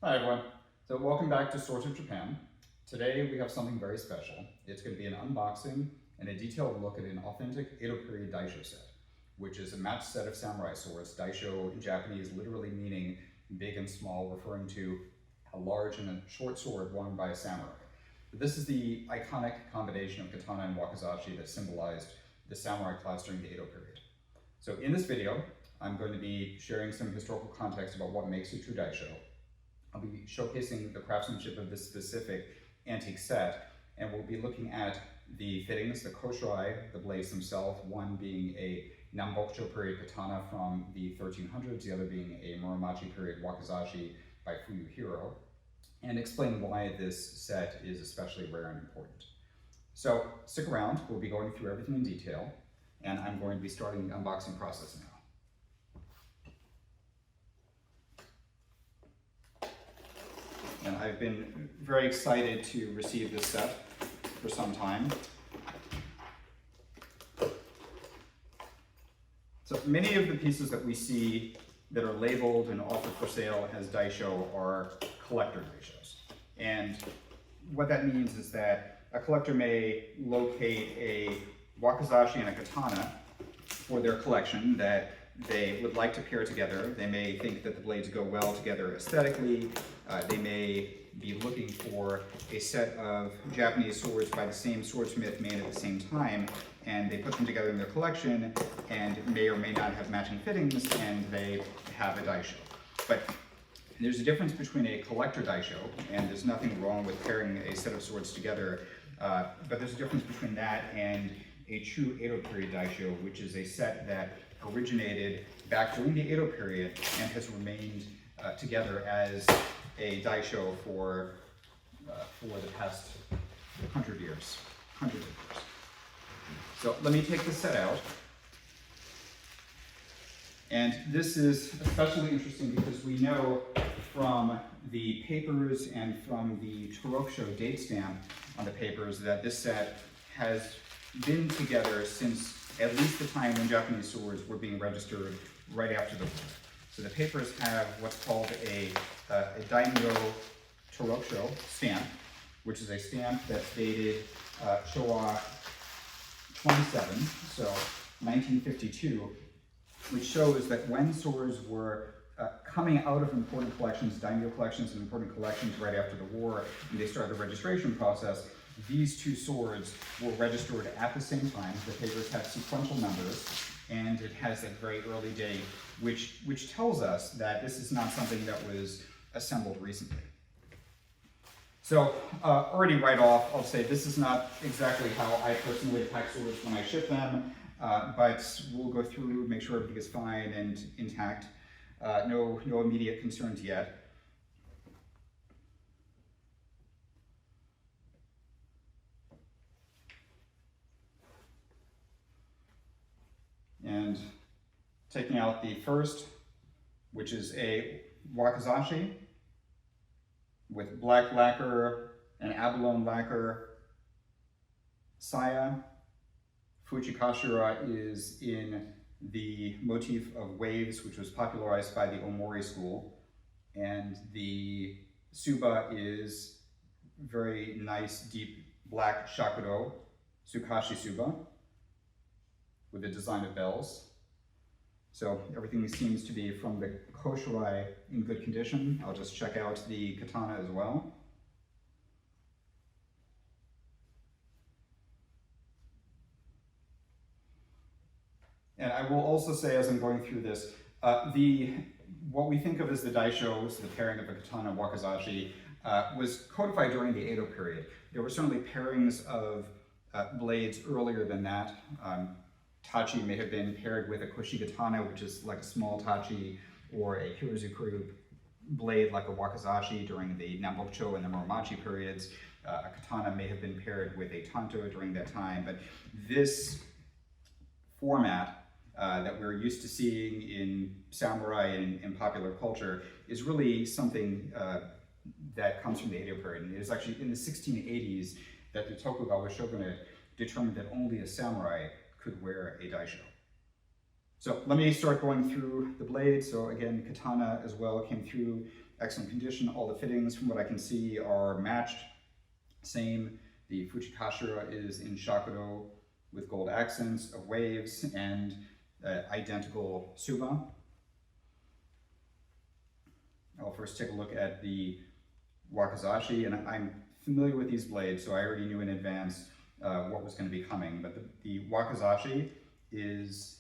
Hi everyone. So welcome back to Swords of Japan. Today we have something very special. It's going to be an unboxing and a detailed look at an authentic Edo-period daishō set, which is a matched set of samurai swords. Daishō in Japanese literally meaning big and small, referring to a large and a short sword worn by a samurai. But this is the iconic combination of katana and wakizashi that symbolized the samurai class during the Edo period. So in this video, I'm going to be sharing some historical context about what makes a true daishō. I'll be showcasing the craftsmanship of this specific antique set, and we'll be looking at the fittings, the koshirae, the blades themselves, one being a Nanbokuchō period katana from the 1300s, the other being a Muromachi period wakizashi by Fuyuhiro, and explain why this set is especially rare and important. So stick around, we'll be going through everything in detail, and I'm going to be starting the unboxing process now. And I've been very excited to receive this set for some time. So many of the pieces that we see that are labeled and offered for sale as daishō are collector daishōs. And what that means is that a collector may locate a wakizashi and a katana for their collection that they would like to pair together. They may think that the blades go well together aesthetically. They may be looking for a set of Japanese swords by the same swordsmith made at the same time, and they put them together in their collection and may or may not have matching fittings, and they have a daishō. But there's a difference between a collector daishō, and there's nothing wrong with pairing a set of swords together, but there's a difference between that and a true Edo-period daishō, which is a set that originated back during the Edo period and has remained together as a daishō for the past hundreds of years. So let me take this set out. And this is especially interesting because we know from the papers and from the torokusho date stamp on the papers that this set has been together since at least the time when Japanese swords were being registered right after the war. So the papers have what's called a daimyo torokusho stamp, which is a stamp that's dated Showa 27, so 1952, which shows that when swords were coming out of important collections, daimyo collections and important collections right after the war, and they started the registration process, these two swords were registered at the same time. The papers have sequential numbers, and it has that very early date, which tells us that this is not something that was assembled recently. So already right off, I'll say this is not exactly how I personally pack swords when I ship them, but we'll go through, make sure everything is fine and intact. No immediate concerns yet. And taking out the first, which is a wakizashi with black lacquer and abalone lacquer saya. Fuchi-kashira is in the motif of waves, which was popularized by the Omori-school. And the tsuba is very nice, deep black shakudō, tsukashi tsuba, with the design of bells. So everything seems to be from the koshirae in good condition. I'll just check out the katana as well. And I will also say, as I'm going through this, what we think of as the daishō, so the pairing of a katana and wakizashi, was codified during the Edo period. There were certainly pairings of blades earlier than that. Tachi may have been paired with a koshi-katana, which is like a small tachi, or a hirozukuru blade like a wakizashi during the Nanbokuchō and the Muromachi periods. A katana may have been paired with a tanto during that time, but this format that we're used to seeing in samurai and in popular culture is really something that comes from the Edo period. And it was actually in the 1680s that the Tokugawa shogunate determined that only a samurai could wear a daishō. So let me start going through the blades. So again, katana as well came through excellent condition. All the fittings, from what I can see, are matched. Same, the fuchi-kashira is in shakudō with gold accents of waves and identical tsuba. I'll first take a look at the Wakazashi, and I'm familiar with these blades, so I already knew in advance what was going to be coming. But the Wakazashi is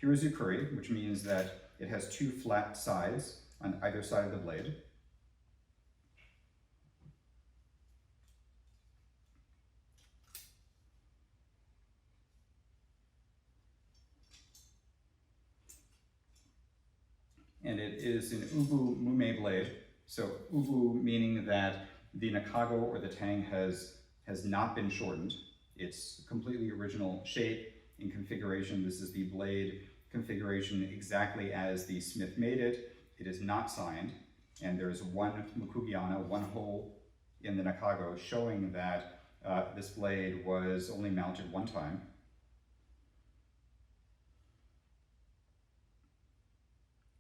hirozukuri, which means that it has two flat sides on either side of the blade. And it is an ubu mume blade. So ubu meaning that the nakago or the tang has not been shortened. It's completely original shape and configuration. This is the blade configuration exactly as the smith made it. It is not signed, and there's one mukugiana, one hole in the nakago, showing that this blade was only mounted one time.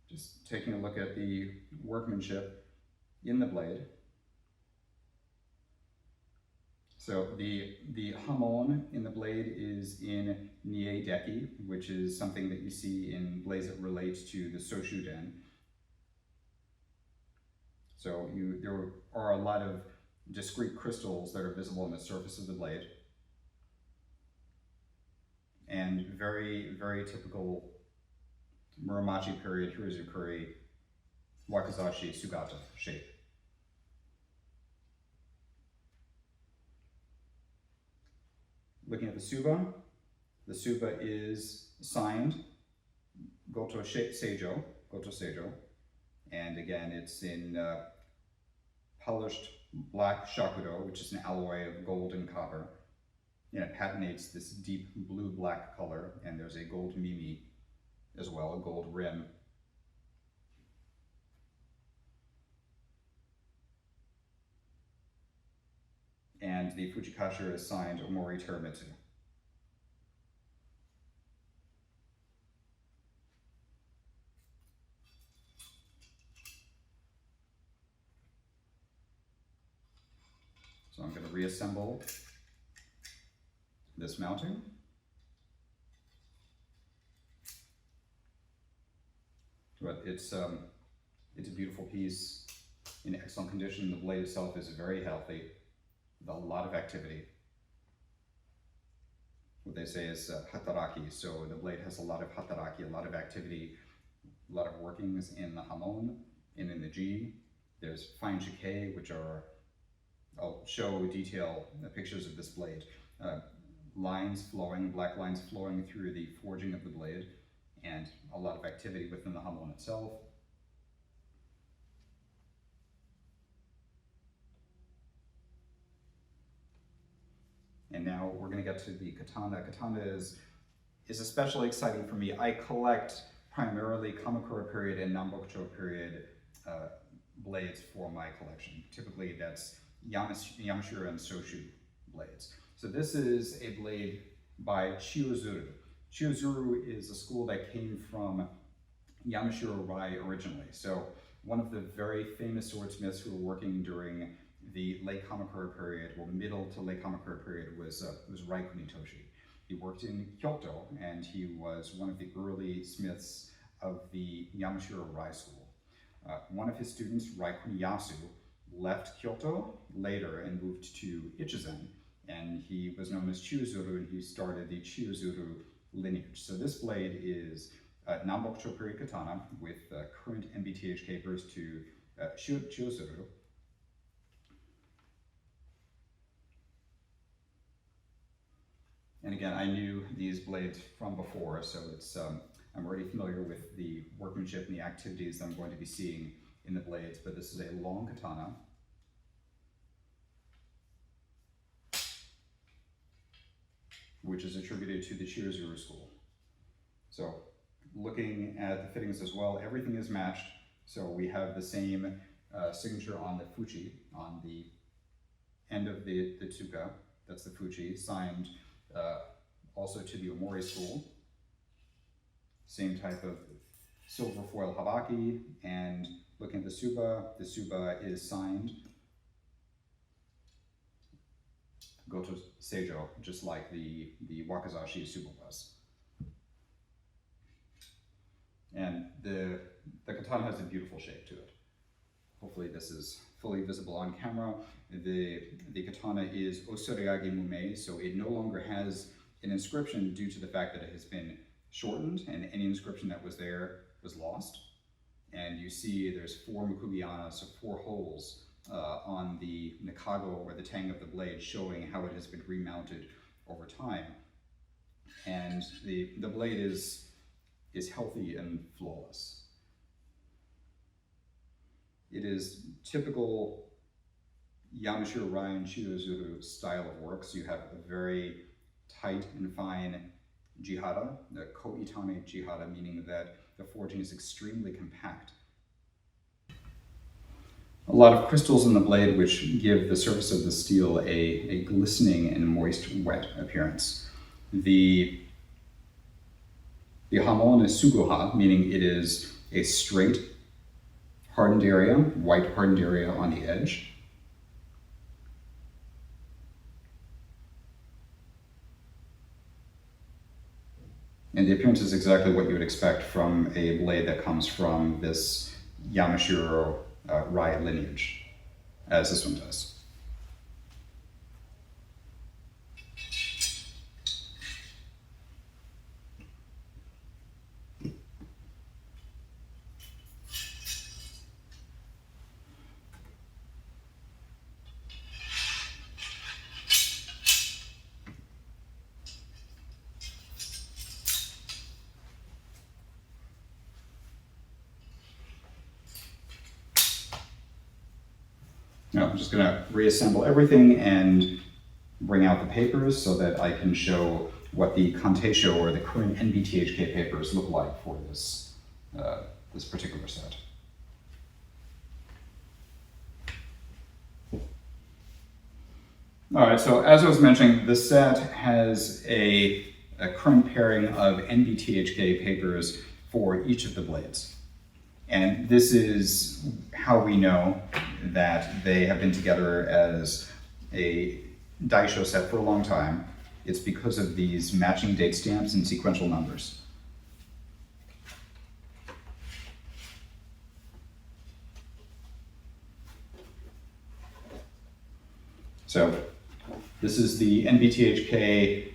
Just taking a look at the workmanship in the blade. So the hamon in the blade is in nie-deki, which is something that you see in blades that relate to the soshuden. So there are a lot of discrete crystals that are visible on the surface of the blade. And very, very typical Muromachi period hirozukuri wakizashi sugata shape. Looking at the tsuba is signed Goto Seijo, and again it's in polished black shakudō, which is an alloy of gold and copper, and it patinates this deep blue-black color, and there's a gold mimi as well, a gold rim. And the fuchi-kashira is signed Omori-school. So I'm going to reassemble this mounting. But it's a beautiful piece in excellent condition. The blade itself is very healthy, with a lot of activity. What they say is hataraki, so the blade has a lot of hataraki, a lot of activity, a lot of workings in the hamon and in the ji. There's fine shikei, which are, I'll show detail pictures of this blade. Lines flowing, black lines flowing through the forging of the blade, and a lot of activity within the hamon itself. And now we're going to get to the katana. Katana is especially exciting for me. I collect primarily Kamakura period and Nanbokuchō period blades for my collection. Typically that's Yamashiro and Soshu blades. So this is a blade by Chiyozuru. Chiyozuru is a school that came from Yamashiro Rai originally. So one of the very famous swordsmiths who were working during the late Kamakura period, or middle to late Kamakura period, was Rai Kunitoshi. He worked in Kyoto, and he was one of the early smiths of the Yamashiro Rai school. One of his students, Rai Kuniyasu, left Kyoto later and moved to Ichizen, and he was known as Chiyozuru, and he started the Chiyozuru lineage. So this blade is Nanbokuchō period katana with current NBTHK papers to Chiyozuru. And again, I knew these blades from before, so it's I'm already familiar with the workmanship and the activities that I'm going to be seeing in the blades, but this is a long katana. Which is attributed to the Chiyozuru-school. So looking at the fittings as well, everything is matched. So we have the same signature on the fuchi, on the end of the tsuka. That's the fuchi, signed also to the Omori-school. Same type of silver foil habaki, and looking at the tsuba is signed Goto Seijo, just like the Wakazashi tsuba was. And the katana has a beautiful shape to it. Hopefully this is fully visible on camera. The katana is osoriage mume, so it no longer has an inscription due to the fact that it has been shortened, and any inscription that was there was lost. And you see there's 4 mukugiana, so 4 holes on the nakago, or the tang of the blade, showing how it has been remounted over time. And the blade is healthy and flawless. It is typical Yamashiro Ryan Chiyozuru style of works. You have a very tight and fine jihara, the koitame jihara, meaning that the forging is extremely compact. A lot of crystals in the blade which give the surface of the steel a glistening and moist, wet appearance. The hamon is sugoha, meaning it is a straight hardened area, white hardened area on the edge. And the appearance is exactly what you would expect from a blade that comes from this Yamashiro Rai lineage, as this one does. Now I'm just going to reassemble everything and bring out the papers so that I can show what the kanteisho, or the current NBTHK papers, look like for this, this particular set. All right, so as I was mentioning, the set has a current pairing of NBTHK papers for each of the blades. And this is how we know that they have been together as a daishō set for a long time. It's because of these matching date stamps and sequential numbers. So this is the NBTHK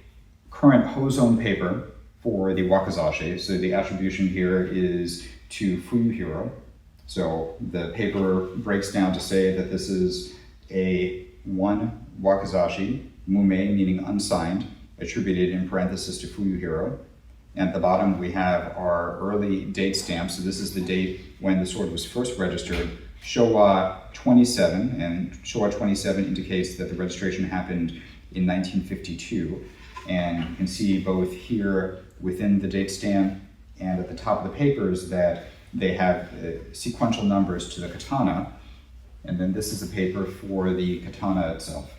current Hozon paper for the Wakazashi. So the attribution here is to Fuyuhiro. So the paper breaks down to say that this is a 1 Wakazashi, mume meaning unsigned, attributed in parentheses to Fuyuhiro. And at the bottom we have our early date stamp. So this is the date when the sword was first registered, Showa 27, and Showa 27 indicates that the registration happened in 1952. And you can see both here within the date stamp and at the top of the papers that they have sequential numbers to the katana. And then this is a paper for the katana itself.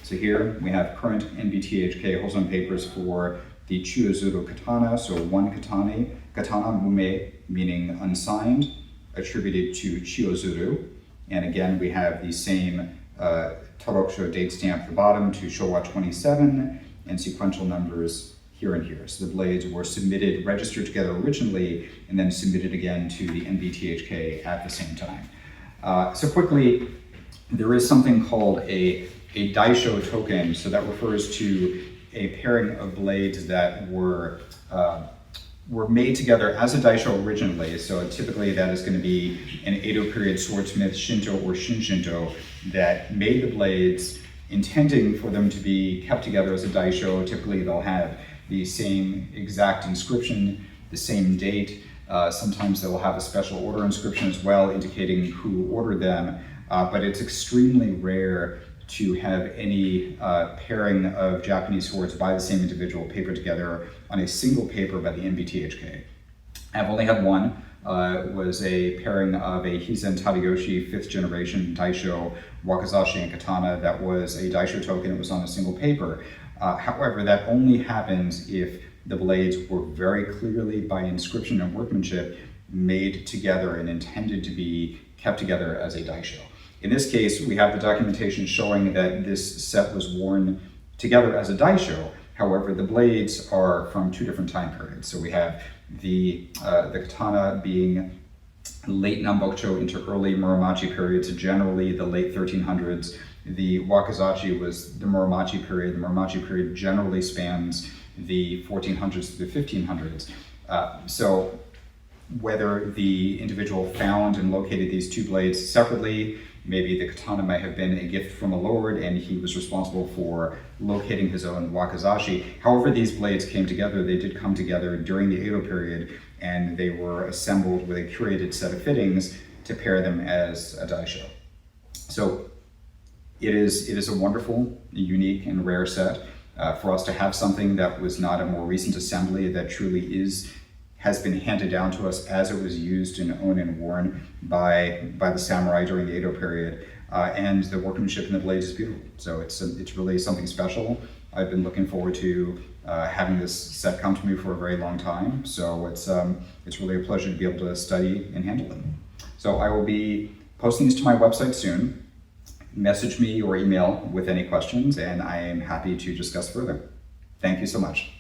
So here we have current NBTHK Hozon papers for the Chiyozuru katana, so 1 katana mume, meaning unsigned, attributed to Chiyozuru. And again, we have the same torokusho date stamp at the bottom to Showa 27, and sequential numbers here and here. So the blades were submitted, registered together originally, and then submitted again to the NBTHK at the same time. So quickly, there is something called a daishō token. So that refers to a pairing of blades that were made together as a daishō originally. So typically that is going to be an Edo-period swordsmith, Shinto or Shin-Shinto, that made the blades intending for them to be kept together as a daishō. Typically they'll have the same exact inscription, the same date. Sometimes they will have a special order inscription as well, indicating who ordered them. But it's extremely rare to have any pairing of Japanese swords by the same individual papered together on a single paper by the NBTHK. I've only had one. It was a pairing of a Hizen Tadayoshi 5th generation daishō, Wakazashi and katana that was a daishō token. It was on a single paper. However, that only happens if the blades were very clearly by inscription and workmanship made together and intended to be kept together as a daishō. In this case, we have the documentation showing that this set was worn together as a daishō. However, the blades are from two different time periods. So we have the katana being late Nanbokuchō into early Muromachi periods, generally the late 1300s. The wakizashi was the Muromachi period. The Muromachi period generally spans the 1400s to the 1500s. So whether the individual found and located these two blades separately, maybe the katana might have been a gift from a lord and he was responsible for locating his own wakizashi. However these blades came together, they did come together during the Edo period, and they were assembled with a curated set of fittings to pair them as a daishō. So it is a wonderful, unique, and rare set. For us to have something that was not a more recent assembly, that truly has been handed down to us as it was used and owned and worn by the samurai during the Edo period, and the workmanship in the blades is beautiful. So it's really something special. I've been looking forward to having this set come to me for a very long time. So it's really a pleasure to be able to study and handle them. So I will be posting this to my website soon. Message me or email with any questions, and I am happy to discuss further. Thank you so much.